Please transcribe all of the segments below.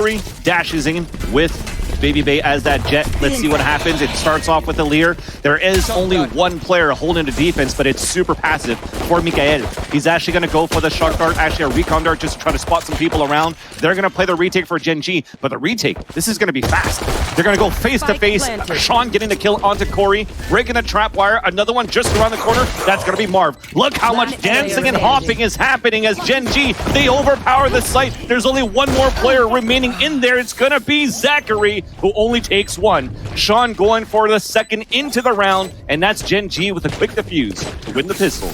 Dashes in with babybay as that jet. Let's see what happens. It starts off with a leer. There is only one player holding the defense, but it's super passive for MkaeL. He's actually going to go for the shock dart, actually a recon dart, just to try to spot some people around. They're going to play the retake for Gen.G, but the retake, this is going to be fast. They're going to go face to face. Shawn getting the kill onto Corey, breaking the trap wire. Another one just around the corner. That's going to be Marved. Look how much dancing and hopping is happening as Gen.G, they overpower the site. There's only one more player remaining in there. It's going to be ZachaREEE, who only takes one. Shawn going for the second into the round, and that's Gen.G with a quick defuse to win the pistol.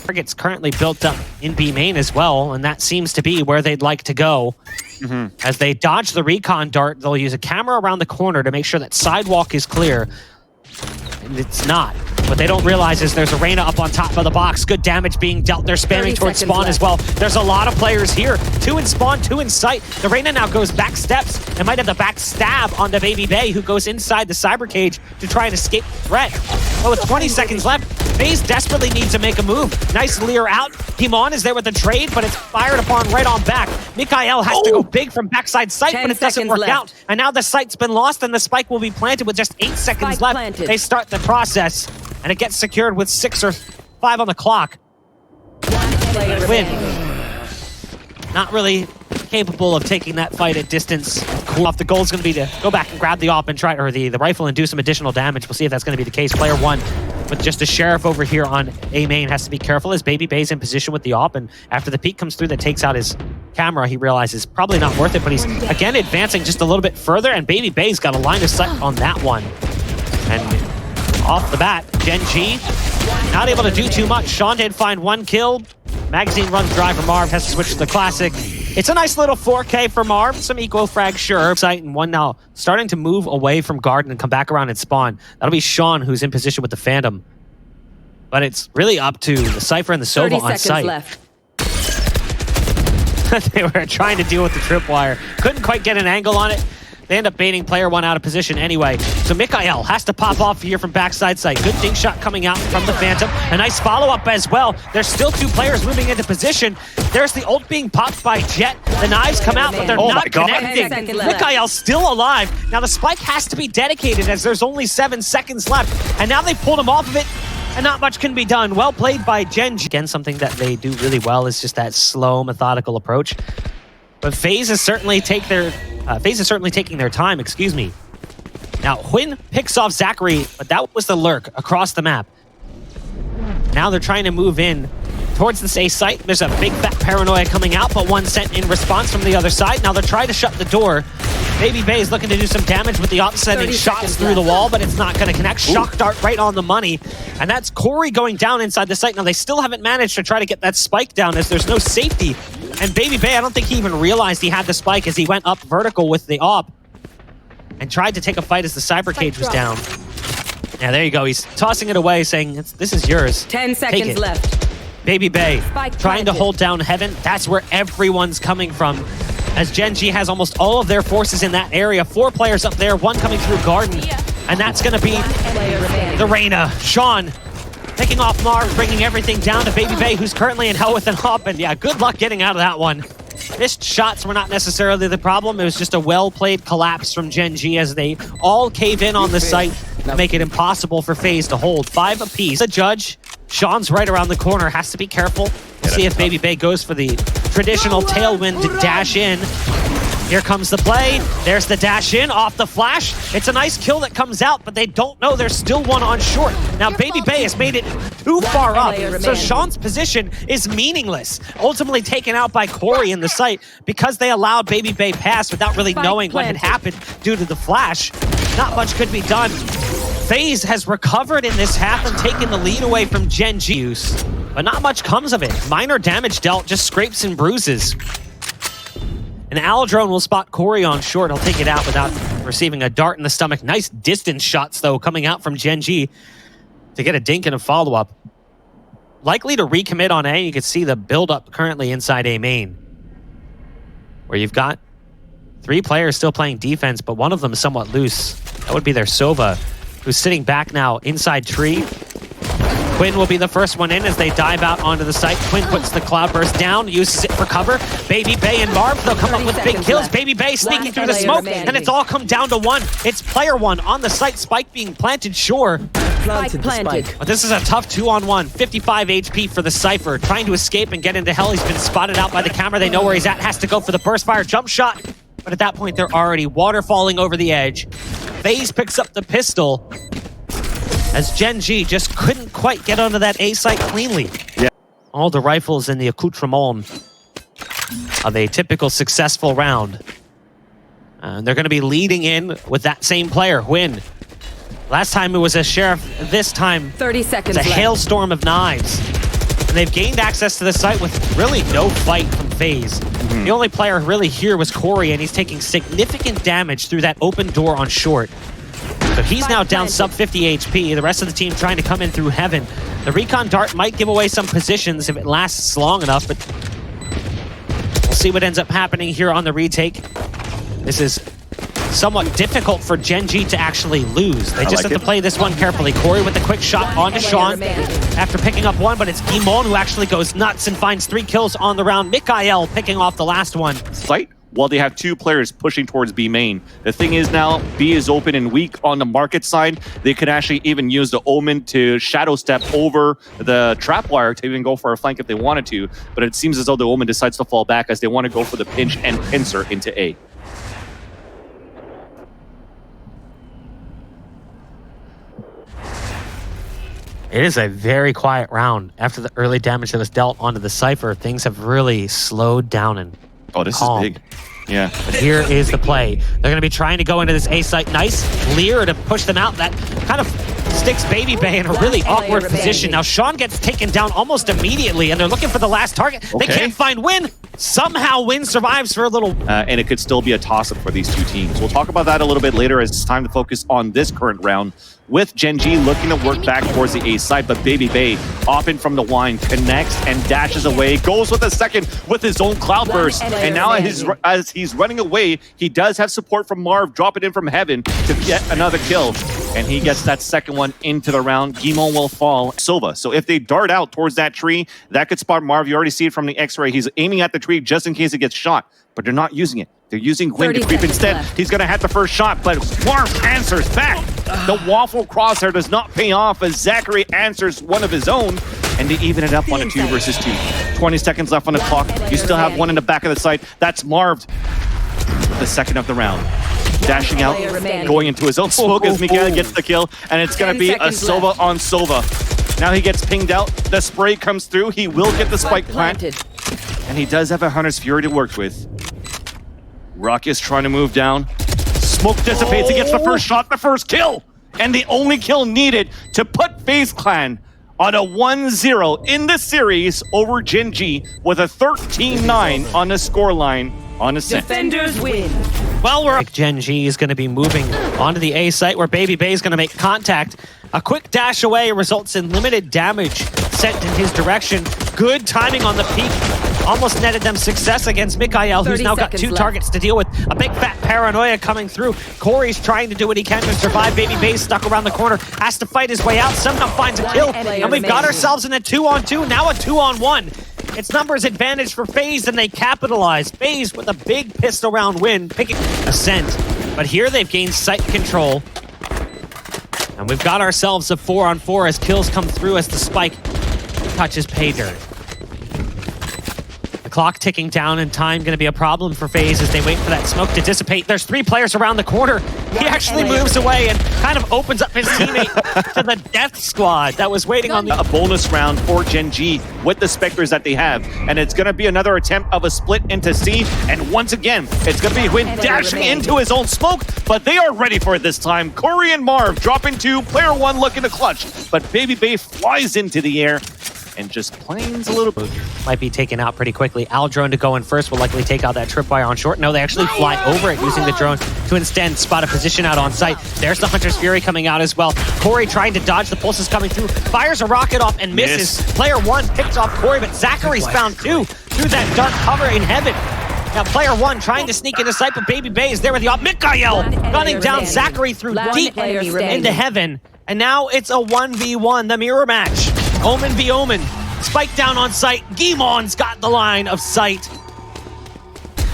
Target's currently built up in B main as well, and that seems to be where they'd like to go. As they dodge the recon dart, they'll use a camera around the corner to make sure that sidewalk is clear. And it's not. What they don't realize is there's a Reyna up on top of the box. Good damage being dealt. They're spamming towards spawn as well. There's a lot of players here. 2 in spawn, 2 in sight. The Reyna now goes back steps and might have the back stab onto babybay, who goes inside the cyber cage to try and escape the threat. But with 20 seconds left, FaZe desperately needs to make a move. Nice leer out. Himon is there with the trade, but it's fired upon right on back. MkaeL has to go big from backside sight, but it doesn't work out. And now the site's been lost and the spike will be planted with just 8 seconds left. They start the process, and it gets secured with 6 or 5 on the clock. Win. Not really capable of taking that fight at distance. Off the goal is going to be to go back and grab the op and try, or the rifle, and do some additional damage. We'll see if that's going to be the case. Player 1 with just a sheriff over here on A main has to be careful as babybay's in position with the op, and after the peek comes through that takes out his camera, he realizes probably not worth it, but he's again advancing just a little bit further, and babybay's got a line of sight on that one. And off the bat, Gen.G not able to do too much. Shawn did find 1 kill. Magazine runs dry for Marv, has to switch to the classic. It's a nice little 4K for Marv. Some eco frag, sure. Sight and 1 now starting to move away from garden and come back around and spawn. That'll be Shawn, who's in position with the Phantom. But it's really up to the Cypher and the Sova on site. Left. They were trying to deal with the tripwire. Couldn't quite get an angle on it. They end up baiting player 1 out of position anyway. So MkaeL has to pop off here from backside side. Good dink shot coming out from the Phantom. A nice follow-up as well. There's still 2 players moving into position. There's the ult being popped by Jet. The knives come out, but they're not connecting. MkaeL's still alive. Now the spike has to be dedicated as there's only 7 seconds left. And now they pulled him off of it, and not much can be done. Well played by GenG. Again, something that they do really well is just that slow, methodical approach. But FaZe is certainly taking their time, excuse me. Now, huynh picks off ZachaREEE, but that was the lurk across the map. Now they're trying to move in towards this A site. There's a big fat paranoia coming out, but 1 sent in response from the other side. Now they're trying to shut the door. babybay is looking to do some damage with the op, sending shots through the wall, but it's not going to connect. Shock dart right on the money. And that's Corey going down inside the site. Now they still haven't managed to try to get that spike down as there's no safety. And babybay, I don't think he even realized he had the spike as he went up vertical with the op and tried to take a fight as the cyber cage was down. Yeah, there you go. He's tossing it away, saying, this is yours. 10 seconds left. babybay trying to hold down heaven. That's where everyone's coming from, as Gen.G has almost all of their forces in that area. 4 players up there, 1 coming through garden. And that's going to be the Reyna. Shawn picking off Marv, bringing everything down to babybay, who's currently in hell with an op. And yeah, good luck getting out of that one. Missed shots were not necessarily the problem. It was just a well-played collapse from Gen.G as they all cave in on the site to make it impossible for FaZe to hold. 5 apiece. The judge, Shawn's right around the corner, has to be careful. We'll see if babybay goes for the traditional tailwind to dash in. Here comes the play. There's the dash in off the flash. It's a nice kill that comes out, but they don't know there's still 1 on short. Now babybay has made it too far up, so Shawn's position is meaningless. Ultimately taken out by Corey in the site because they allowed babybay pass without really knowing what had happened due to the flash. Not much could be done. FaZe has recovered in this half and taken the lead away from Gen.G, but not much comes of it. Minor damage dealt, just scrapes and bruises. An Aldrone will spot Corey on short. He'll take it out without receiving a dart in the stomach. Nice distance shots, though, coming out from Gen.G to get a dink and a follow-up. Likely to recommit on A. You can see the build-up currently inside A main, where you've got 3 players still playing defense, but one of them is somewhat loose. That would be their Sova, who's sitting back now inside tree. Quinn will be the first one in as they dive out onto the site. Quinn puts the cloudburst down, uses it for cover. babybay and Marved, they'll come up with big kills. babybay sneaking through the smoke, and it's all come down to one. It's player one on the site, spike being planted, sure. Planted. But this is a tough 2-on-1. 55 HP for the Cypher. Trying to escape and get into hell. He's been spotted out by the camera. They know where he's at. Has to go for the burst fire jump shot. But at that point, they're already waterfalling over the edge. FaZe picks up the pistol as GenG just couldn't quite get onto that A site cleanly. Yeah. All the rifles and the accoutrement of a typical successful round. And they're going to be leading in with that same player, huynh. Last time it was a sheriff, this time 30 seconds it's a hailstorm of knives. And they've gained access to the site with really no fight from FaZe. The only player really here was Corey, and he's taking significant damage through that open door on short. So he's now down sub 50 HP. The rest of the team trying to come in through heaven. The recon dart might give away some positions if it lasts long enough, but we'll see what ends up happening here on the retake. This is somewhat difficult for GenG to actually lose. They just have to play this one carefully. Corey with the quick shot onto Shawn after picking up one, but it's Guimon who actually goes nuts and finds 3 kills on the round. MkaeL picking off the last one. Fight while they have 2 players pushing towards B main. The thing is now, B is open and weak on the market side. They could actually even use the Omen to shadow step over the trapwire to even go for a flank if they wanted to, but it seems as though the Omen decides to fall back as they want to go for the pinch and pincer into A. It is a very quiet round. After the early damage that was dealt onto the Cypher, things have really slowed down and this calm. is big. Yeah. But here is the play. They're going to be trying to go into this A site. Nice leer to push them out. That kind of sticks babybay in a really awkward position. Now Shawn gets taken down almost immediately, and they're looking for the last target. They can't find huynh. Somehow huynh survives for a little. And it could still be a toss-up for these 2 teams. We'll talk about that a little bit later as it's time to focus on this current round with GenG looking to work back towards the A side, but babybay off in from the wine, connects and dashes away, goes with a second with his own cloudburst, and now as he's running away, he does have support from Marv, drop it in from heaven to get another kill, and he gets that second one into the round. Guimon will fall. Silva, so if they dart out towards that tree, that could spot Marv. You already see it from the X-ray. He's aiming at the tree just in case it gets shot, but they're not using it. They're using huynh to creep instead. Left. He's going to have the first shot, but Marv answers back. The waffle crosshair does not pay off as ZachaREEE answers one of his own, and they even it up on a 2 versus 2. 20 seconds left on the clock. You still have one in the back of the site. That's Marved. The second of the round. Dashing out, going into his own smoke as MkaeL gets the kill, and it's going to be a Silva on Silva. Now he gets pinged out. The spray comes through. He will get the spike plant, and he does have a Hunter's Fury to work with. Rawkus trying to move down. Smoke dissipates. He gets the first shot, the first kill. And the only kill needed to put FaZe Clan on a 1-0 in the series over GenG with a 13-9 on the scoreline on Ascent. Defenders win. Well, GenG is going to be moving onto the A site where babybay is going to make contact. A quick dash away results in limited damage sent in his direction. Good timing on the peak. Almost netted them success against MkaeL, who's now got 2 targets to deal with. A big fat paranoia coming through. Corey's trying to do what he can to survive. babybay stuck around the corner, has to fight his way out, somehow finds a kill. And we've got ourselves in a 2-on-2, now a 2-on-1. It's numbers advantage for FaZe, and they capitalize. FaZe with a big pistol round win, picking Ascent. But here they've gained site control. And we've got ourselves a 4-on-4 as kills come through as the spike touches pay dirt. The clock ticking down and time going to be a problem for FaZe as they wait for that smoke to dissipate. There's 3 players around the corner. He actually moves away and kind of opens up his teammate to the death squad that was waiting on a bonus round for GenG with the Spectres that they have. And it's going to be another attempt of a split into C. And once again, it's going to be huynh dashing into his own smoke, but they are ready for it this time. Corey and Marv dropping 2, player 1 looking to clutch, but babybay flies into the air and just planes a little bit. Might be taken out pretty quickly. Drone to go in first will likely take out that tripwire on short. No, they actually fly over it using the drone to instead spot a position out on site. There's the Hunter's Fury coming out as well. Corey trying to dodge the pulses coming through. Fires a rocket off and misses. Player 1 picks off Corey, but ZachaREEE's found 2 through that dark cover in heaven. Now player 1 trying to sneak into sight, but babybay is there with the MkaeL gunning down ZachaREEE through deep into heaven. And now it's a 1v1, the mirror match. Omen v Omen. Spike down on sight. Gimon's got the line of sight.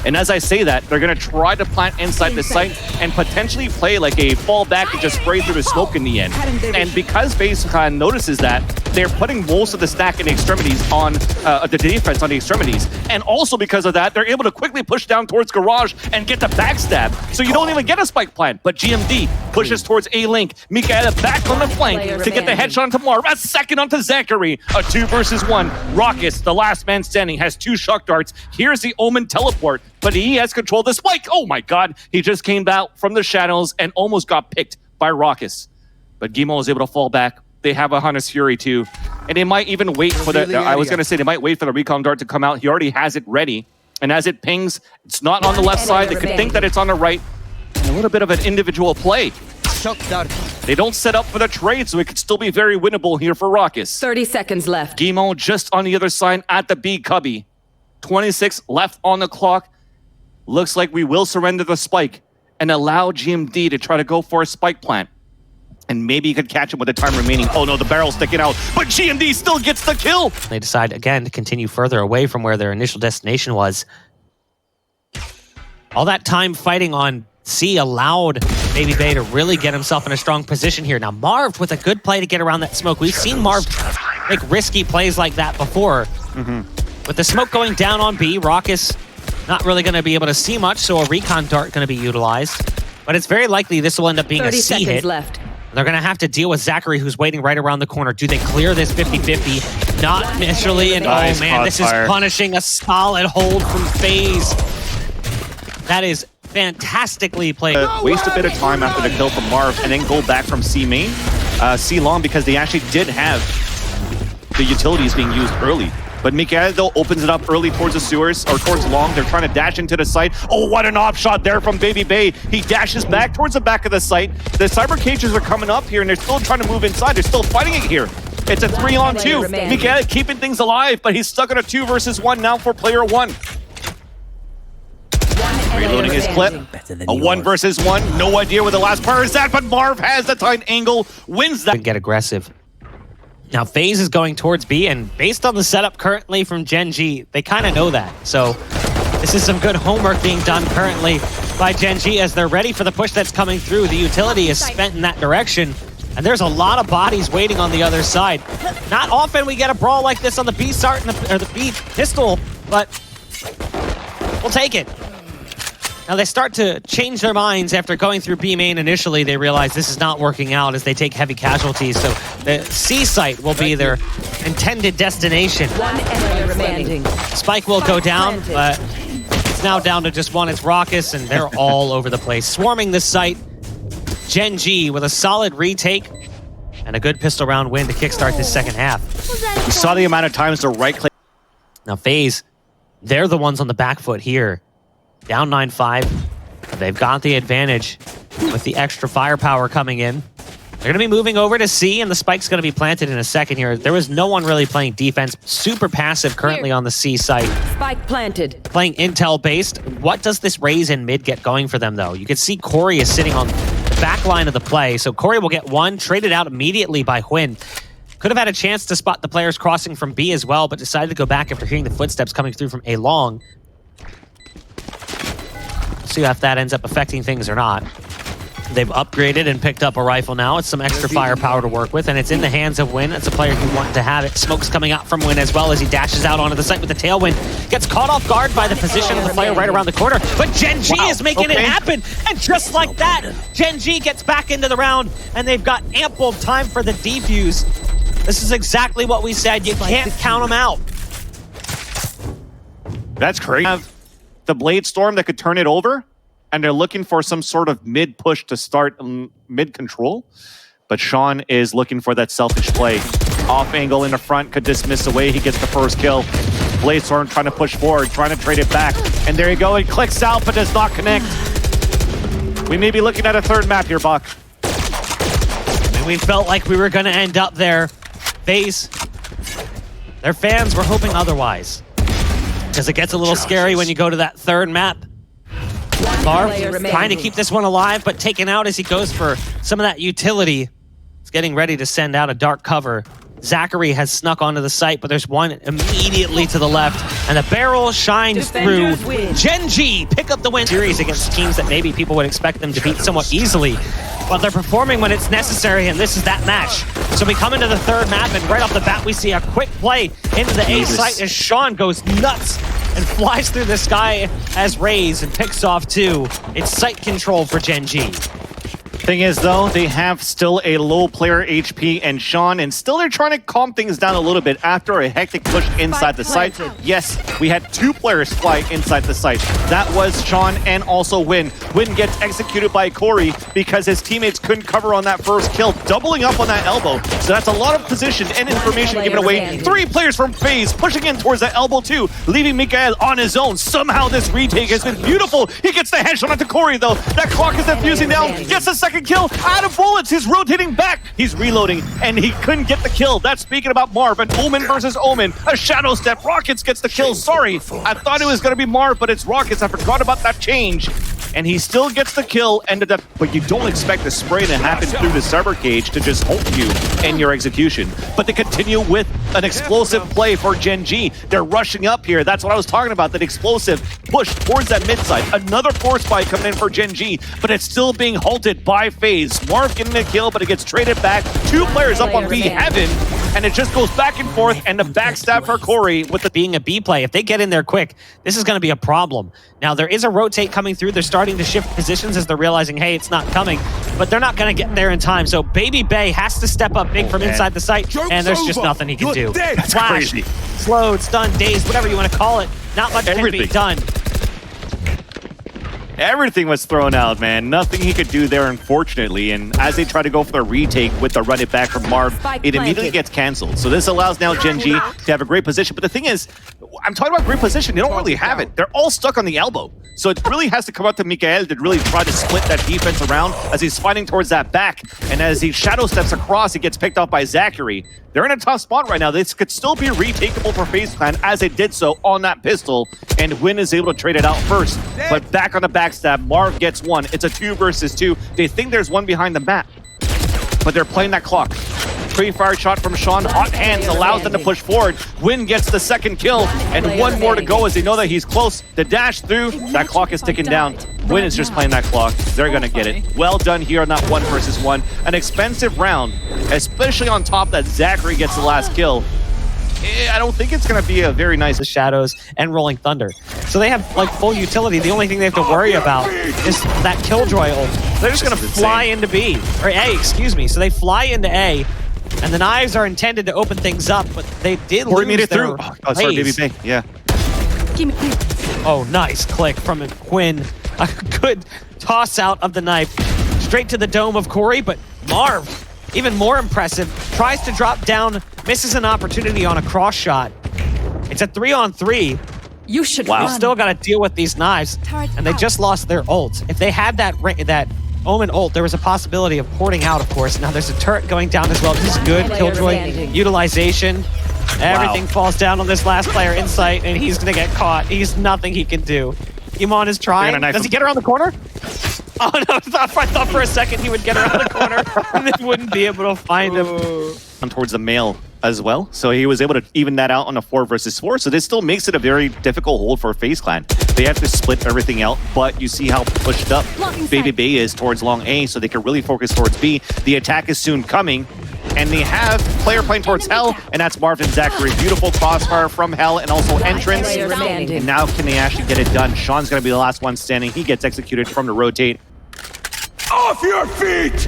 And as I say that, they're going to try to plant inside the site and potentially play like a fallback and just spray through the smoke in the end. And because FaZe Clan notices that, they're putting most of the stack in the extremities on the defense on the extremities. And also because of that, they're able to quickly push down towards Garage and get the backstab. So you don't even get a spike plant. But GMD pushes towards A-Link. MkaeL back on the flank to get the headshot onto Marv. A second onto ZachaREEE. A 2 versus 1. Rawkus, the last man standing, has 2 shock darts. Here's the Omen teleport. But he has control of the spike. Oh my god. He just came out from the shadows and almost got picked by Rawkus. But Gimo was able to fall back. They have a Hunter's Fury too. And they might even wait for the... I was going to say they might wait for the recon dart to come out. He already has it ready. And as it pings, it's not on the left side. They could think that it's on the right. And a little bit of an individual play. They don't set up for the trade, so it could still be very winnable here for Rawkus. 30 seconds left. Gimo just on the other side at the B cubby. 26 left on the clock. Looks like we will surrender the spike and allow GMD to try to go for a spike plant. And maybe you could catch him with the time remaining. Oh no, the barrel's sticking out, but GMD still gets the kill. They decide again to continue further away from where their initial destination was. All that time fighting on C allowed babybay to really get himself in a strong position here. Now Marved with a good play to get around that smoke. We've seen Marved make risky plays like that before. With the smoke going down on B, Rawkus not really going to be able to see much, so a recon dart going to be utilized. But it's very likely this will end up being a C hit. Left. They're going to have to deal with ZachaREEE, who's waiting right around the corner. Do they clear this 50-50? Not initially, and nice oh man, this is punishing a solid hold from FaZe. That is fantastically played. Waste a bit of time after the kill from Marv and then go back from C main, C long, because they actually did have the utilities being used early. But MkaeL, though, opens it up early towards the sewers, or towards long. They're trying to dash into the site. Oh, what an off shot there from babybay. He dashes back towards the back of the site. The cyber cages are coming up here, and they're still trying to move inside. They're still fighting it here. It's a 3-on-2. MkaeL keeping things alive, but he's stuck on a 2 versus 1 now for player 1. Reloading his clip. A 1 versus 1. No idea where the last player is at, but Marv has the tight angle, wins that. Get aggressive. Now FaZe is going towards B, and based on the setup currently from Gen.G, they kind of know that. So this is some good homework being done currently by Gen.G as they're ready for the push that's coming through. The utility is spent in that direction, and there's a lot of bodies waiting on the other side. Not often we get a brawl like this on the B start or the B pistol, but we'll take it. Now they start to change their minds after going through B main initially. They realize this is not working out as they take heavy casualties. So the C site will be their intended destination. One enemy remaining. Spike will go down, but it's now down to just one. It's Rawkus, and they're all over the place. Swarming this site. Gen.G with a solid retake and a good pistol round win to kickstart this second half. We saw the amount of times the right click. Now FaZe, they're the ones on the back foot here. Down 9-5. They've got the advantage with the extra firepower coming in. They're going to be moving over to C, and the spike's going to be planted in a second here. There was no one really playing defense. Super passive currently on the C site. Spike planted. Playing intel-based. What does this raise in mid get going for them, though? You can see Corey is sitting on the back line of the play. So Corey will get one, traded out immediately by huynh. Could have had a chance to spot the players crossing from B as well, but decided to go back after hearing the footsteps coming through from A long. See if that ends up affecting things or not. They've upgraded and picked up a rifle now. It's some extra firepower to work with, and it's in the hands of huynh. It's a player who wanted to have it. Smoke's coming out from huynh as well as he dashes out onto the site with the tailwind. Gets caught off guard by the position of the player right around the corner, but Gen.G is making it happen, and just like that, Gen.G gets back into the round, and they've got ample time for the defuse. This is exactly what we said. You can't count them out. That's crazy. Have the Blade Storm that could turn it over, and they're looking for some sort of mid push to start mid control. But Shawn is looking for that selfish play. Off angle in the front, could dismiss away. He gets the first kill. Blade Storm trying to push forward, trying to trade it back. And there you go, it clicks out but does not connect. We may be looking at a third map here, Buck. And we felt like we were going to end up there. FaZe, their fans were hoping otherwise. Because it gets a little scary when you go to that third map. Marv trying to keep this one alive, but taken out as he goes for some of that utility. He's getting ready to send out a dark cover. ZachaREEE has snuck onto the site, but there's one immediately to the left, and the barrel shines Defenders through. win. Gen.G pick up the win series against teams that maybe people would expect them to beat somewhat easily, but they're performing when it's necessary, and this is that match. So we come into the third map, and right off the bat, we see a quick play into the A site as Shawn goes nuts and flies through the sky as Raze and picks off two. It's site control for Gen.G. Thing is, though, they have still a low player HP and Shawn, and still they're trying to calm things down a little bit after a hectic push inside the site. Yes, we had 2 players fly inside the site. That was Shawn and also huynh. huynh gets executed by Corey because his teammates couldn't cover on that first kill, doubling up on that elbow. So that's a lot of position and information given away. 3 players from FaZe pushing in towards that elbow too, leaving MkaeL on his own. Somehow this retake has been beautiful. He gets the headshot onto Corey, though. That clock is defusing down. Gets the second kill out of bullets. He's rotating back. He's reloading, and he couldn't get the kill. That's speaking about Marv and Omen versus Omen. A shadow step. Rawkus gets the kill. Sorry, I thought it was going to be Marv, but it's Rawkus. I forgot about that change. And he still gets the kill, but you don't expect the spray to happen through the server cage to just hold you in your execution. But they continue with an explosive play for Gen.G. They're rushing up here. That's what I was talking about, that explosive push towards that mid side. Another force spike coming in for Gen.G, but it's still being halted by FaZe. Marv getting a kill, but it gets traded back. 2 players up on B Heaven, and it just goes back and forth, and the backstab for Corey with the being a B play. If they get in there quick, this is going to be a problem. Now, there is a rotate coming through. They're starting to shift positions as they're realizing, hey, it's not coming, but they're not going to get there in time. So babybay has to step up big from inside the site, and there's just nothing he can do. That's Flash, crazy. slowed, stunned, dazed, whatever you want to call it. Not much can be done. Everything was thrown out, man. Nothing he could do there, unfortunately. And as they try to go for the retake with the run it back from Marv, it immediately gets canceled. So this allows now Gen.G to have a great position. But the thing is, I'm talking about great position. They don't really have it. They're all stuck on the elbow. So it really has to come up to MkaeL to really try to split that defense around as he's fighting towards that back. And as he shadow steps across, he gets picked off by ZachaREEE. They're in a tough spot right now. This could still be retakeable for FaZe Clan as they did so on that pistol, and huynh is able to trade it out first. But back on the backstab, Marv gets one. It's a 2 versus 2. They think there's one behind the map, but they're playing that clock. Pre-fire shot from Shawn, hot hands allows them to push forward. huynh gets the second kill, and 1 more to go as they know that he's close. The dash through, that clock is ticking down. huynh is just playing that clock. They're gonna get it. Well done here on that 1 versus 1. An expensive round, especially on top that ZachaREEE gets the last kill. I don't think it's gonna be a very nice... The shadows and rolling thunder. So they have like full utility. The only thing they have to worry about is that killjoy ult. They're just gonna fly into B, or A, excuse me. So they fly into A, and the knives are intended to open things up, but they did Corey lose made it their through. Oh, sorry, babybay. Yeah. Oh, nice click from huynh. A good toss out of the knife straight to the dome of Corey, but Marv, even more impressive, tries to drop down, misses an opportunity on a cross shot. It's a 3-on-3. You should Wow. run. Still got to deal with these knives, and they just lost their ult. If they had that Omen ult, there was a possibility of porting out, of course. Now there's a turret going down as well. This is good killjoy utilization. Everything falls down on this last player in sight, and he's going to get caught. He's nothing he can do. Iman is trying. Does he get around the corner? Oh no, I thought for a second he would get around the corner and they wouldn't be able to find him. Towards the male as well, so he was able to even that out on a 4 versus 4. So this still makes it a very difficult hold for FaZe Clan. They have to split everything out, but you see how pushed up babybay is towards long A, so they can really focus towards B. The attack is soon coming, and they have player playing towards Hell, and that's Marved and ZachaREEE. Beautiful crossfire from Hell and also entrance. And now can they actually get it done? Shawn's going to be the last one standing. He gets executed from the rotate. Off your feet!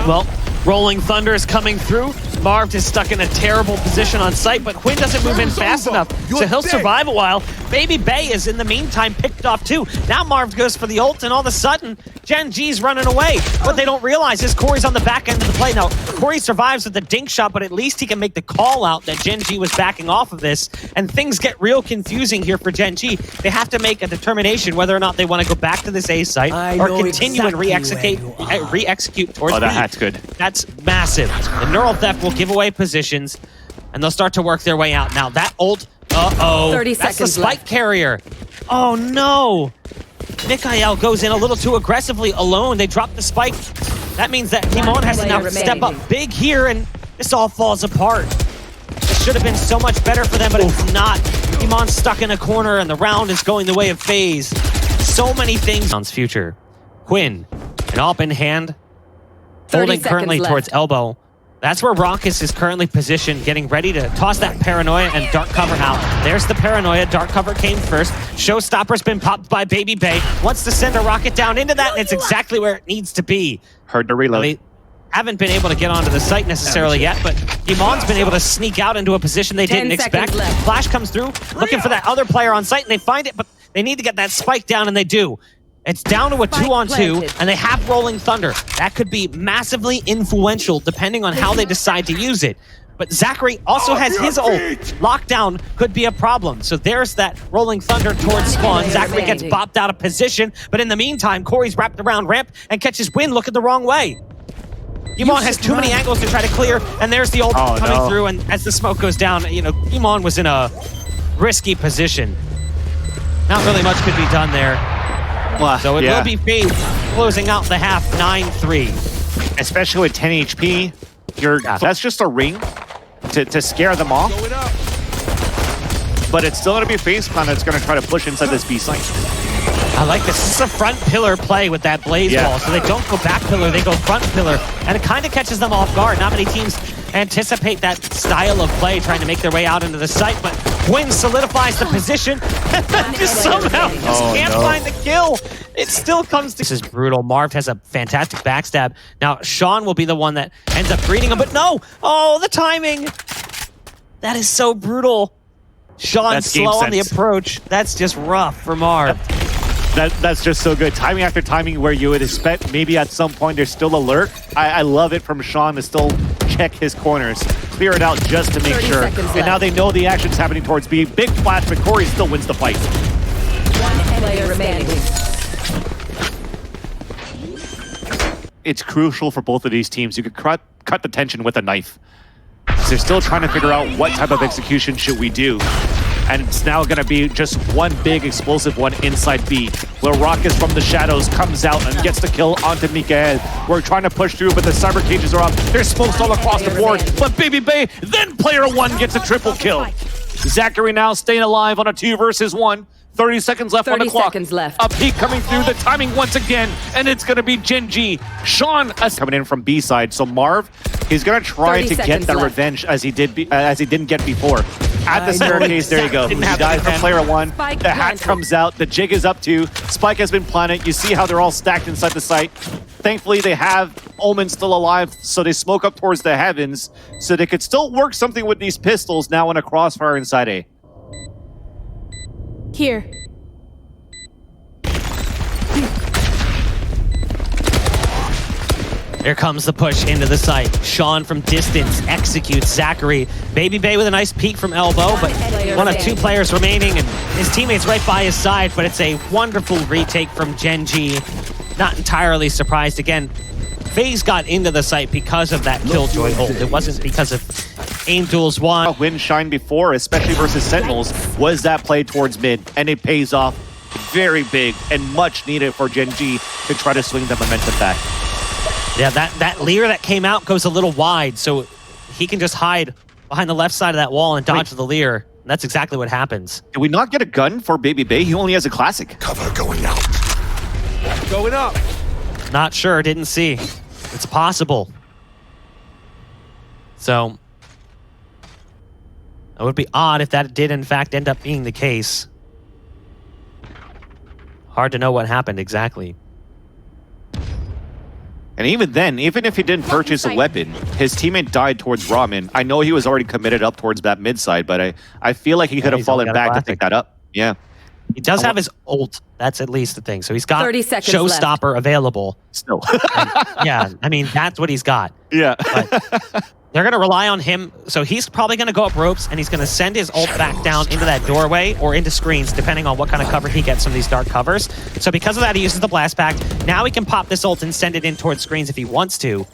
Well, rolling thunder is coming through. Marved is stuck in a terrible position on site, but huynh doesn't move in fast enough, so he'll survive a while. babybay is in the meantime picked off too. Now Marved goes for the ult, and all of a sudden, Gen.G's running away. What they don't realize is Corey's on the back end of the play. Now, Corey survives with the dink shot, but at least he can make the call out that Gen.G was backing off of this, and things get real confusing here for Gen.G. They have to make a determination whether or not they want to go back to this A site or continue and re-execute towards B. That's good. That's massive. The neural theft will give away positions, and they'll start to work their way out. Now that ult, 30 that's the seconds spike left. carrier. Oh no! MkaeL goes in a little too aggressively alone. They drop the spike. That means that Timon has to now step up big here, and this all falls apart. It should have been so much better for them, but it's not. Iman's stuck in a corner, and the round is going the way of FaZe. So many things. Future. Quinn, an AWP in hand, holding currently towards elbow. That's where Rawkus is currently positioned, getting ready to toss that paranoia and dark cover out. There's the paranoia. Dark cover came first. Showstopper's been popped by babybay. Wants to send a rocket down into that, and it's exactly where it needs to be. Hard to reload. They haven't been able to get onto the site necessarily yet, but Iman's been able to sneak out into a position they didn't expect. Flash comes through, looking for that other player on site, and they find it, but they need to get that spike down, and they do. It's down to a 2-on-2, and they have Rolling Thunder. That could be massively influential depending on how they decide to use it. But ZachaREEE also has his ult. Lockdown could be a problem. So there's that Rolling Thunder towards Spawn. ZachaREEE gets bopped out of position, but in the meantime, Corey's wrapped around ramp and catches Win looking the wrong way. Iman has too many angles to try to clear, and there's the ult coming through, and as the smoke goes down, you know, Iman was in a risky position. Not really much could be done there. So it will be FaZe closing out the half 9-3. Especially with 10 HP, that's just a ring to scare them off. But it's still going to be FaZe Clan that's going to try to push inside this B site. I like this. This is a front pillar play with that blaze ball. So they don't go back pillar, they go front pillar. And it kind of catches them off guard. Not many teams anticipate that style of play, trying to make their way out into the site. But Quinn solidifies the position. Just somehow can't find the kill. It still comes to... This is brutal. Marved has a fantastic backstab. Now, Shawn will be the one that ends up greeting him. But no! Oh, the timing! That is so brutal. Shawn slow on the approach. That's just rough for Marv. That's just so good. Timing after timing where you would expect maybe at some point there's still alert. I love it from Shawn to still check his corners. Clear it out just to make sure. And now they know the action's happening towards B. Big flash, but Corey still wins the fight. One player remaining. It's crucial for both of these teams. You could cut the tension with a knife. So they're still trying to figure out what type of execution should we do. And it's now going to be just one big explosive one inside B, where Rawkus from the shadows comes out and gets the kill onto MkaeL. We're trying to push through, but the cyber cages are up. There's smokes all across the board, but babybay, then player one gets a triple kill. ZachaREEE now staying alive on a 2 versus 1. 30 seconds left on the clock. A peek coming through, the timing once again, and it's going to be Gen.G. Shawn coming in from B side, so Marv, he's going to try to get that revenge as he didn't get before. At the staircase, there you go. He dies for player one. The hat comes out. The jig is up too. Spike has been planted. You see how they're all stacked inside the site. Thankfully, they have Omen still alive, so they smoke up towards the heavens, so they could still work something with these pistols now in a crossfire inside A. Here. Here comes the push into the site. Shawn from distance executes ZachaREEE. babybay with a nice peek from elbow, but one of 2 players remaining, and his teammate's right by his side, but it's a wonderful retake from Gen.G. Not entirely surprised. Again, FaZe got into the site because of that Killjoy ult. It wasn't because of aim duels won. Win shine before, especially versus Sentinels, was that play towards mid, and it pays off very big and much needed for Gen.G to try to swing the momentum back. Yeah, that leer that came out goes a little wide, so he can just hide behind the left side of that wall and dodge the leer. That's exactly what happens. Did we not get a gun for babybay? He only has a classic. Cover going out. Going up. Not sure, didn't see. It's possible. So, it would be odd if that did in fact end up being the case. Hard to know what happened exactly. And even then, even if he didn't purchase a weapon, his teammate died towards Ramen. I know he was already committed up towards that mid side, but I feel like he could have fallen back to pick that up. Yeah. He does have his ult. That's at least the thing. So he's got 30 seconds Showstopper available. Still. Yeah, I mean, that's what he's got. Yeah. But they're going to rely on him. So he's probably going to go up ropes, and he's going to send his ult back down into that doorway or into screens, depending on what kind of cover he gets from these dark covers. So because of that, he uses the blast pack. Now he can pop this ult and send it in towards screens if he wants to.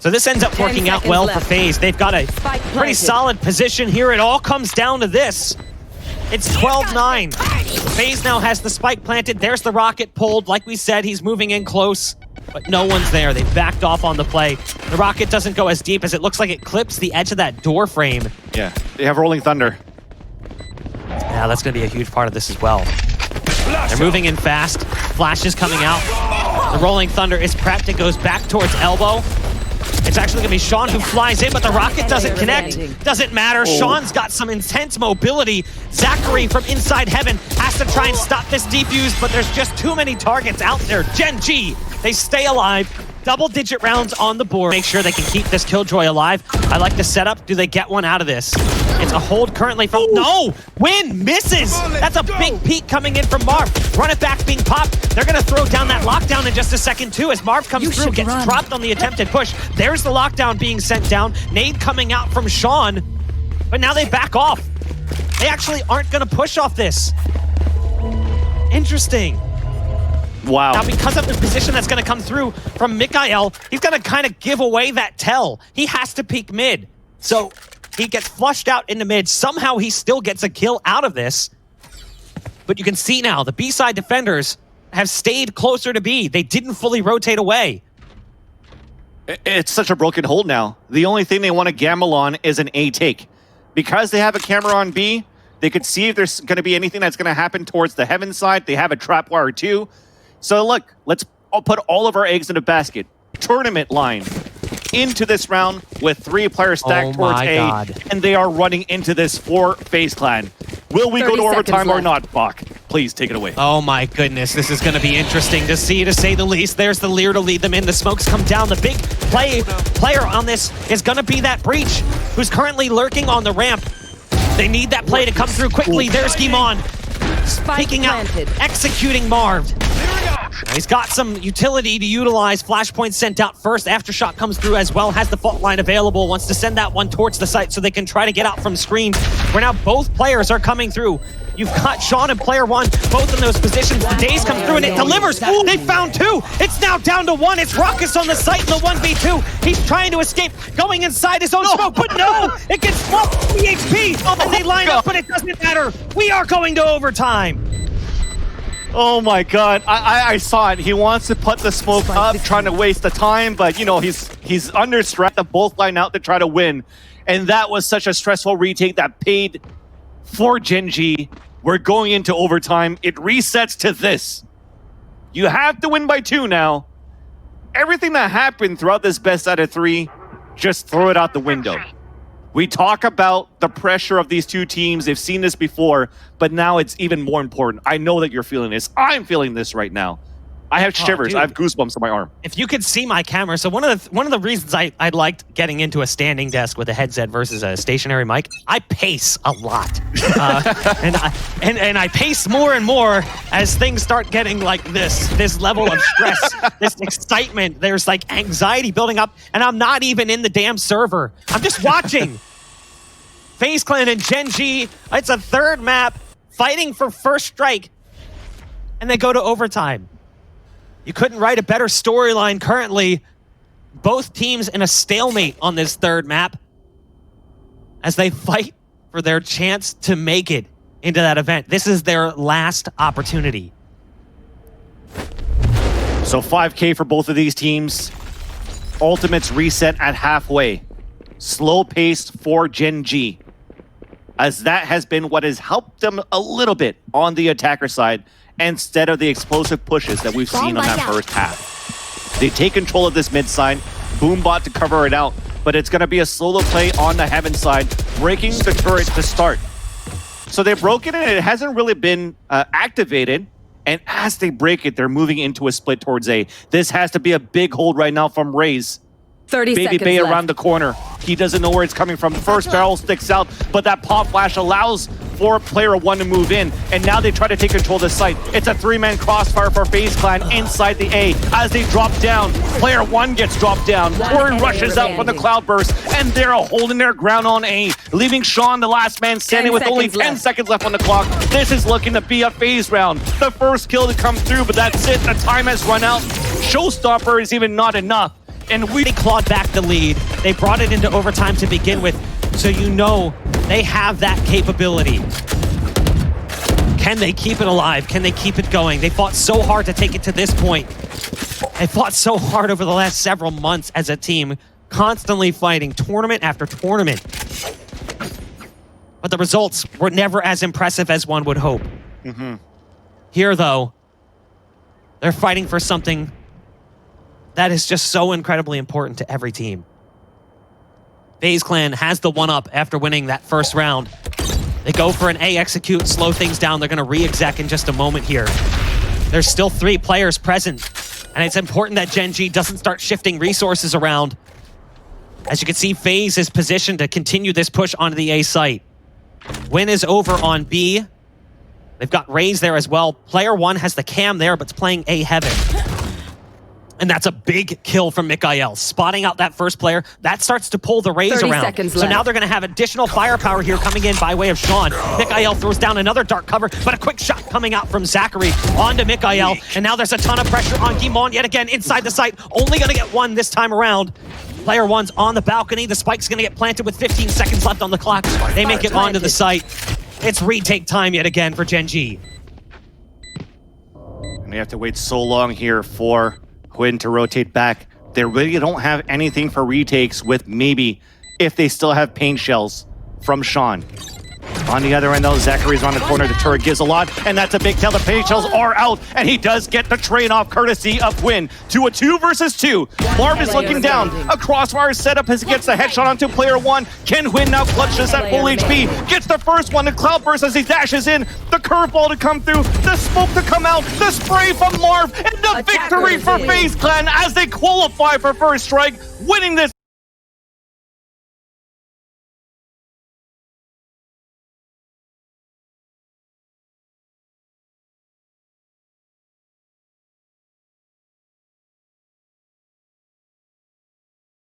So this ends up working out well for FaZe. They've got a pretty solid position here. It all comes down to this. It's 12-9. FaZe now has the spike planted. There's the rocket pulled. Like we said, he's moving in close. but no one's there. They backed off on the play. The rocket doesn't go as deep as it looks like it clips the edge of that door frame. Yeah, they have Rolling Thunder. Yeah, that's going to be a huge part of this as well. They're moving in fast. Flash is coming out. The Rolling Thunder is prepped. It goes back towards elbow. It's actually going to be Shawn who flies in, but the rocket doesn't connect. Doesn't matter. Shawn's got some intense mobility. ZachaREEE from inside heaven has to try and stop this defuse, but there's just too many targets out there. Gen.G, they stay alive. Double-digit rounds on the board. Make sure they can keep this Killjoy alive. I like the setup. Do they get one out of this? It's a hold currently from... No! Win misses! That's a big peek coming in from Marv. Run it back being popped. They're going to throw down that lockdown in just a second, too, as Marv comes through, gets dropped on the attempted push. There's the lockdown being sent down. Nade coming out from Shawn, but now they back off. They actually aren't going to push off this. Interesting. Wow. Now, because of the position that's going to come through from MkaeL, he's going to kind of give away that tell. He has to peek mid. So he gets flushed out into mid. Somehow he still gets a kill out of this. But you can see now, the B-side defenders have stayed closer to B. They didn't fully rotate away. It's such a broken hold now. The only thing they want to gamble on is an A take. Because they have a camera on B, they could see if there's going to be anything that's going to happen towards the heaven side. They have a trap wire too. So look, let's put all of our eggs in a basket. Tournament line into this round with 3 players stacked towards A, and they are running into this for FaZe Clan. Will we go to overtime or not, Bach? Please take it away. Oh my goodness, this is going to be interesting to see, to say the least. There's the Lear to lead them in. The smokes come down. The big player on this is going to be that Breach, who's currently lurking on the ramp. They need that play to come through quickly. There's Gimon. Peeking out, executing Marved. He's got some utility to utilize. Flashpoint sent out first. Aftershock comes through as well. Has the fault line available. Wants to send that one towards the site so they can try to get out from screen. Where now both players are coming through. You've got Shawn and player 1 both in those positions. The days come through and it delivers. Ooh, they found 2. It's now down to 1. It's Rawkus on the site in the 1v2. He's trying to escape, going inside his own smoke, but no! It gets fluffed PHP, and they line up, but it doesn't matter. We are going to overtime. Oh my god, I saw it. He wants to put the smoke up, trying to waste the time, but you know, he's under stress. They both line out to try to win. And that was such a stressful retake that paid for Gen.G. We're going into overtime. It resets to this. You have to win by 2 now. Everything that happened throughout this best out of 3, just throw it out the window. We talk about the pressure of these two teams. They've seen this before, but now it's even more important. I know that you're feeling this. I'm feeling this right now. I have shivers. I have goosebumps on my arm. If you could see my camera, so one of the reasons I liked getting into a standing desk with a headset versus a stationary mic, I pace a lot, and I pace more and more as things start getting like this level of stress, this excitement. There's like anxiety building up, and I'm not even in the damn server. I'm just watching. FaZe Clan and Gen.G. It's a 3rd map, fighting for first strike, and they go to overtime. You couldn't write a better storyline currently. Both teams in a stalemate on this 3rd map as they fight for their chance to make it into that event. This is their last opportunity. So 5K for both of these teams. Ultimates reset at halfway. Slow paced for Gen.G. As that has been what has helped them a little bit on the attacker side, instead of the explosive pushes that we've seen on that first half. They take control of this mid side, Boombot to cover it out, but it's going to be a solo play on the heaven side, breaking the turret to start. So they've broken it, and it hasn't really been activated, and as they break it, they're moving into a split towards A. This has to be a big hold right now from Raze. 30 seconds babybay left. around the corner. He doesn't know where it's coming from. First barrel sticks out, but that pop flash allows for player 1 to move in, and now they try to take control of the site. It's a 3-man crossfire for FaZe Clan inside the A. As they drop down, player 1 gets dropped down. Warren rushes out from the cloudburst, and they're holding their ground on A, leaving Shawn the last man standing with only 10 seconds left on the clock. This is looking to be a FaZe round. The first kill to come through, but that's it. The time has run out. Showstopper is even not enough. And they clawed back the lead. They brought it into overtime to begin with, so you know they have that capability. Can they keep it alive? Can they keep it going? They fought so hard to take it to this point. They fought so hard over the last several months as a team, constantly fighting tournament after tournament. But the results were never as impressive as one would hope. Here, though, they're fighting for something that is just so incredibly important to every team. FaZe Clan has the one-up after winning that first round. They go for an A execute, slow things down. They're going to re-exec in just a moment here. There's still 3 players present, and it's important that Gen.G doesn't start shifting resources around. As you can see, FaZe is positioned to continue this push onto the A site. Win is over on B. They've got Raze there as well. Player 1 has the cam there, but it's playing A heaven. And that's a big kill from MkaeL. Spotting out that first player, that starts to pull the Raze around. So now they're going to have additional firepower here coming in by way of Shawn. MkaeL throws down another dark cover, but a quick shot coming out from ZachaREEE onto MkaeL. And now there's a ton of pressure on Guimond yet again inside the site. Only going to get one this time around. Player 1's on the balcony. The spike's going to get planted with 15 seconds left on the clock. They make it onto the site. It's retake time yet again for Gen.G. And they have to wait so long here for huynh to rotate back. They really don't have anything for retakes with maybe if they still have paint shells from Shawn. On the other end, though, ZachaREEE's on the corner. The turret gives a lot, and that's a big tell. The paint shells are out, and he does get the train off courtesy of huynh to a 2 versus 2. Marved is looking down. A crossfire setup as he gets the headshot onto player 1. Can huynh now clutch this at full HP? Gets the first one. The cloudburst as he dashes in. The curveball to come through. The smoke to come out. The spray from Marved, and the victory for FaZe Clan as they qualify for first strike, winning this